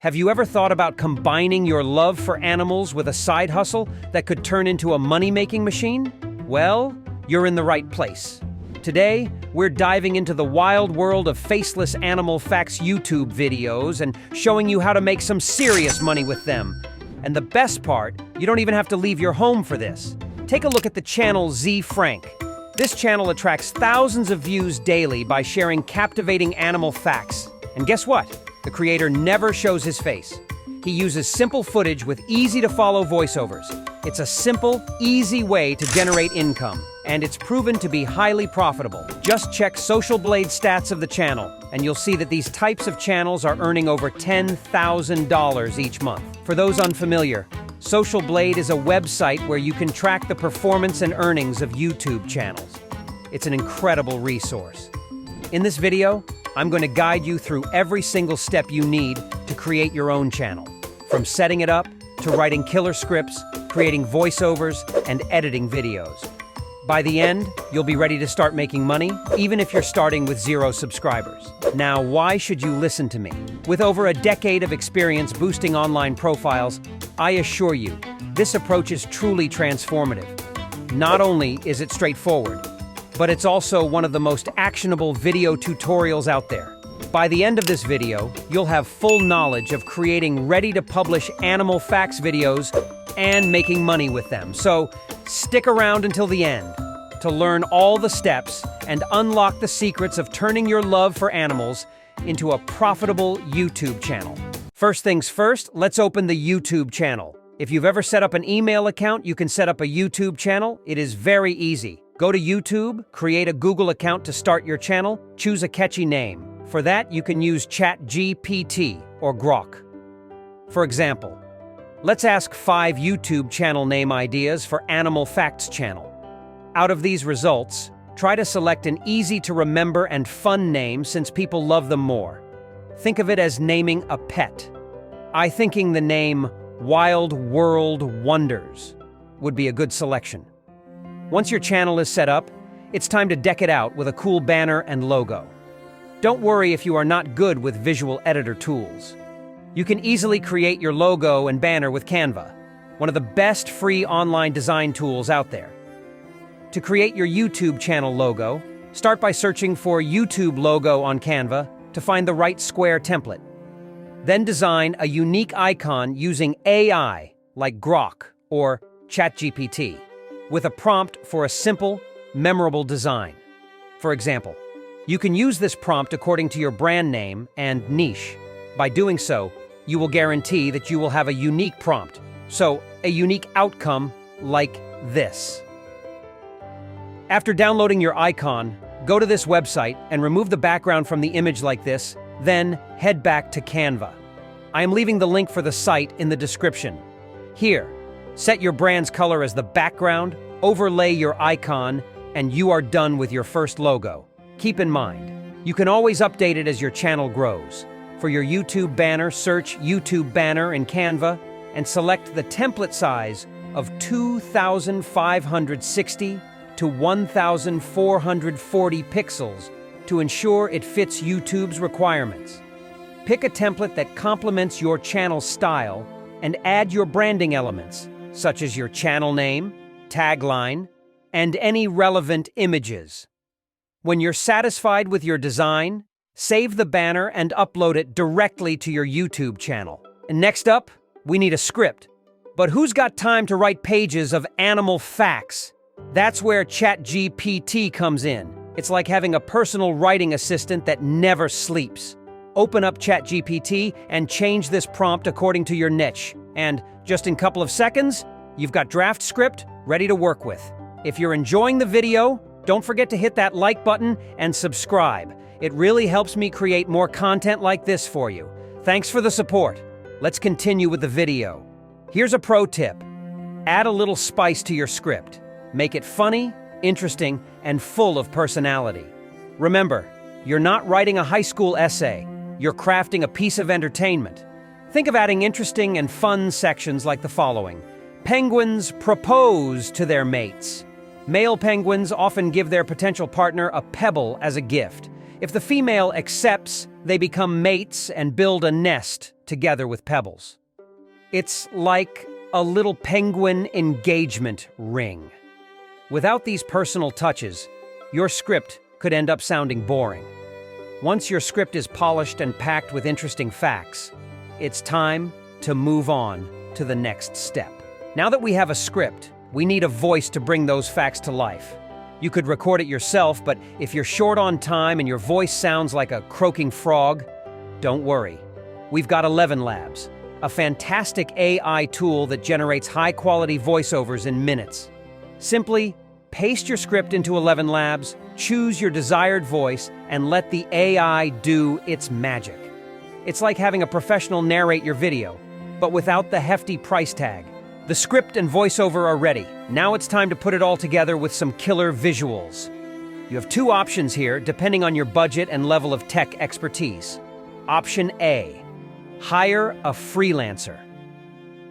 Have you ever thought about combining your love for animals with a side hustle that could turn into a money-making machine? Well, you're in the right place. Today, we're diving into the wild world of Faceless animal facts YouTube videos and showing you how to make some serious money with them. And the best part, you don't even have to leave your home for this. Take a look at the channel Z Frank. This channel attracts thousands of views daily by sharing captivating animal facts. And guess what? The creator never shows his face. He uses simple footage with easy-to-follow voiceovers. It's a simple, easy way to generate income, and it's proven to be highly profitable. Just check Social Blade stats of the channel, and you'll see that these types of channels are earning over $10,000 each month. For those unfamiliar, Social Blade is a website where you can track the performance and earnings of YouTube channels. It's an incredible resource. In this video, I'm going to guide you through every single step you need to create your own channel. From setting it up, to writing killer scripts, creating voiceovers, and editing videos. By the end, you'll be ready to start making money, even if you're starting with 0 subscribers. Now, why should you listen to me? With over a decade of experience boosting online profiles, I assure you, this approach is truly transformative. Not only is it straightforward, but it's also one of the most actionable video tutorials out there. By the end of this video, you'll have full knowledge of creating ready-to-publish animal facts videos and making money with them. So stick around until the end to learn all the steps and unlock the secrets of turning your love for animals into a profitable YouTube channel. First things first, let's open the YouTube channel. If you've ever set up an email account, you can set up a YouTube channel. It is very easy. Go to YouTube, create a Google account to start your channel, choose a catchy name. For that, you can use ChatGPT or Grok. For example, let's ask 5 YouTube channel name ideas for Animal Facts channel. Out of these results, try to select an easy-to-remember and fun name since people love them more. Think of it as naming a pet. I'm thinking the name Wild World Wonders would be a good selection. Once your channel is set up, it's time to deck it out with a cool banner and logo. Don't worry if you are not good with visual editor tools. You can easily create your logo and banner with Canva, one of the best free online design tools out there. To create your YouTube channel logo, start by searching for YouTube logo on Canva to find the right square template. Then design a unique icon using AI like Grok or ChatGPT, with a prompt for a simple, memorable design. For example, you can use this prompt according to your brand name and niche. By doing so, you will guarantee that you will have a unique prompt, so a unique outcome like this. After downloading your icon, go to this website and remove the background from the image like this, then head back to Canva. I am leaving the link for the site in the description. Here, set your brand's color as the background, overlay your icon, and you are done with your first logo. Keep in mind, you can always update it as your channel grows. For your YouTube banner, search YouTube banner in Canva and select the template size of 2,560 to 1,440 pixels to ensure it fits YouTube's requirements. Pick a template that complements your channel's style and add your branding elements, such as your channel name, tagline, and any relevant images. When you're satisfied with your design, save the banner and upload it directly to your YouTube channel. And next up, we need a script. But who's got time to write pages of animal facts? That's where ChatGPT comes in. It's like having a personal writing assistant that never sleeps. Open up ChatGPT and change this prompt according to your niche. And just in a couple of seconds, you've got draft script ready to work with. If you're enjoying the video, don't forget to hit that like button and subscribe. It really helps me create more content like this for you. Thanks for the support. Let's continue with the video. Here's a pro tip. Add a little spice to your script. Make it funny, interesting, and full of personality. Remember, you're not writing a high school essay. You're crafting a piece of entertainment. Think of adding interesting and fun sections like the following. Penguins propose to their mates. Male penguins often give their potential partner a pebble as a gift. If the female accepts, they become mates and build a nest together with pebbles. It's like a little penguin engagement ring. Without these personal touches, your script could end up sounding boring. Once your script is polished and packed with interesting facts, it's time to move on to the next step. Now that we have a script, we need a voice to bring those facts to life. You could record it yourself, but if you're short on time and your voice sounds like a croaking frog, don't worry. We've got 11 Labs, a fantastic AI tool that generates high-quality voiceovers in minutes. Simply paste your script into 11 Labs, choose your desired voice, and let the AI do its magic. It's like having a professional narrate your video, but without the hefty price tag. The script and voiceover are ready. Now it's time to put it all together with some killer visuals. You have two options here, depending on your budget and level of tech expertise. Option A, hire a freelancer.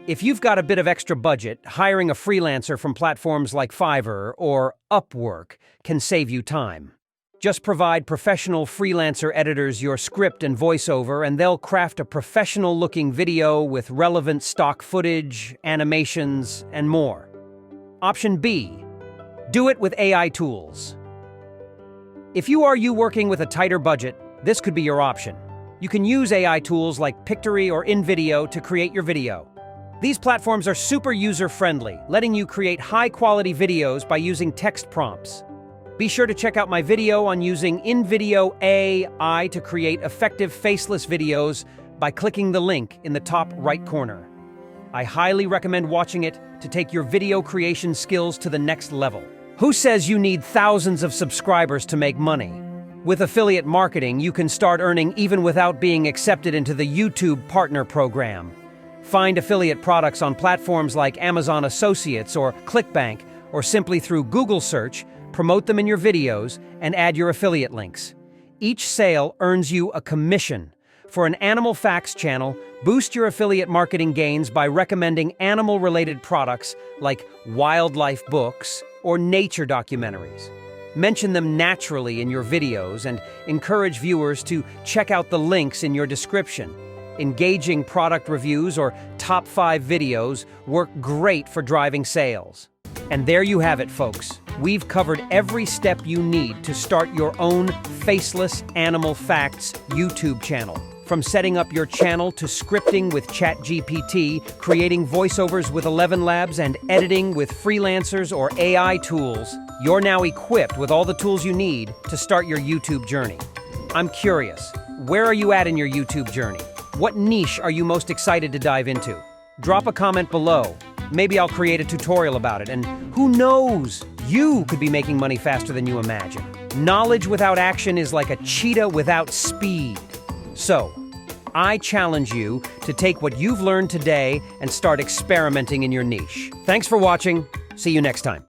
If you've got a bit of extra budget, hiring a freelancer from platforms like Fiverr or Upwork can save you time. Just provide professional freelancer editors your script and voiceover, and they'll craft a professional-looking video with relevant stock footage, animations, and more. Option B, do it with AI tools. If you are working with a tighter budget, this could be your option. You can use AI tools like Pictory or invideo to create your video. These platforms are super user-friendly, letting you create high-quality videos by using text prompts. Be sure to check out my video on using invideo AI to create effective faceless videos by clicking the link in the top right corner. I highly recommend watching it to take your video creation skills to the next level. Who says you need thousands of subscribers to make money? With affiliate marketing, you can start earning even without being accepted into the YouTube Partner Program. Find affiliate products on platforms like Amazon Associates or ClickBank, or simply through Google search, promote them in your videos, and add your affiliate links. Each sale earns you a commission. For an Animal Facts channel, boost your affiliate marketing gains by recommending animal-related products like wildlife books or nature documentaries. Mention them naturally in your videos and encourage viewers to check out the links in your description. Engaging product reviews or top 5 videos work great for driving sales. And there you have it, folks. We've covered every step you need to start your own Faceless Animal Facts YouTube channel. From setting up your channel to scripting with ChatGPT, creating voiceovers with 11 Labs, and editing with freelancers or AI tools, you're now equipped with all the tools you need to start your YouTube journey. I'm curious, where are you at in your YouTube journey? What niche are you most excited to dive into? Drop a comment below. Maybe I'll create a tutorial about it, and who knows, you could be making money faster than you imagine. Knowledge without action is like a cheetah without speed. So, I challenge you to take what you've learned today and start experimenting in your niche. Thanks for watching. See you next time.